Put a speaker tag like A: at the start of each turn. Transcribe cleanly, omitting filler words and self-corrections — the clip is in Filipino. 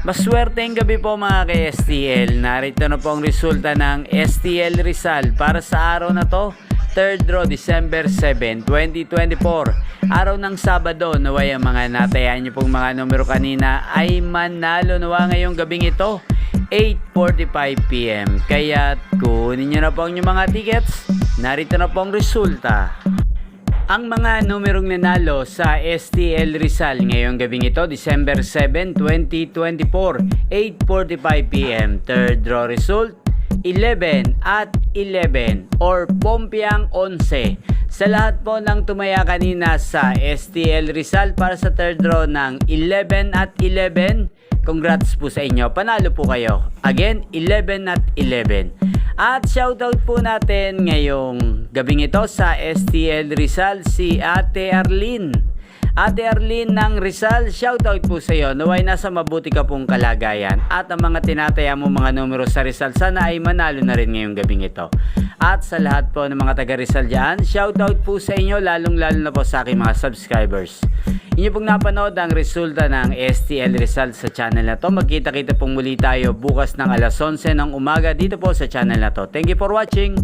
A: Maswerteng gabi po mga ka-STL. Narito na po ang resulta ng STL Rizal para sa araw na to. 3rd draw, December 7, 2024. Araw ng Sabado, naway ang mga natayaan niyo pong mga numero kanina ay manalo nawa ngayong gabing ito. 8:45 PM. Kaya kunin niyo na po ang inyong mga tickets. Narito na po ang resulta. Ang mga numerong nanalo sa STL Rizal ngayong gabing ito, December 7, 2024, 8:45 PM. Third draw result, 11 at 11 or Pompiang 11. Sa lahat po ng tumaya kanina sa STL Rizal para sa third draw ng 11 at 11, congrats po sa inyo. Panalo po kayo. Again, 11 at 11. At shoutout po natin ngayong gabing ito sa STL Rizal si Ate Arlene. Ate Arlene ng Rizal, shoutout po sa iyo. Naway nasa mabuti ka pong kalagayan. At ang mga tinataya mo mga numero sa Rizal, sana ay manalo na rin ngayong gabing ito. At sa lahat po ng mga taga Rizal dyan, shoutout po sa inyo, lalong-lalo na po sa aking mga subscribers. Inyo pong napanood ang resulta ng STL Rizal sa channel na to. Magkita-kita pong muli tayo bukas ng alas 11 ng umaga dito po sa channel na to. Thank you for watching.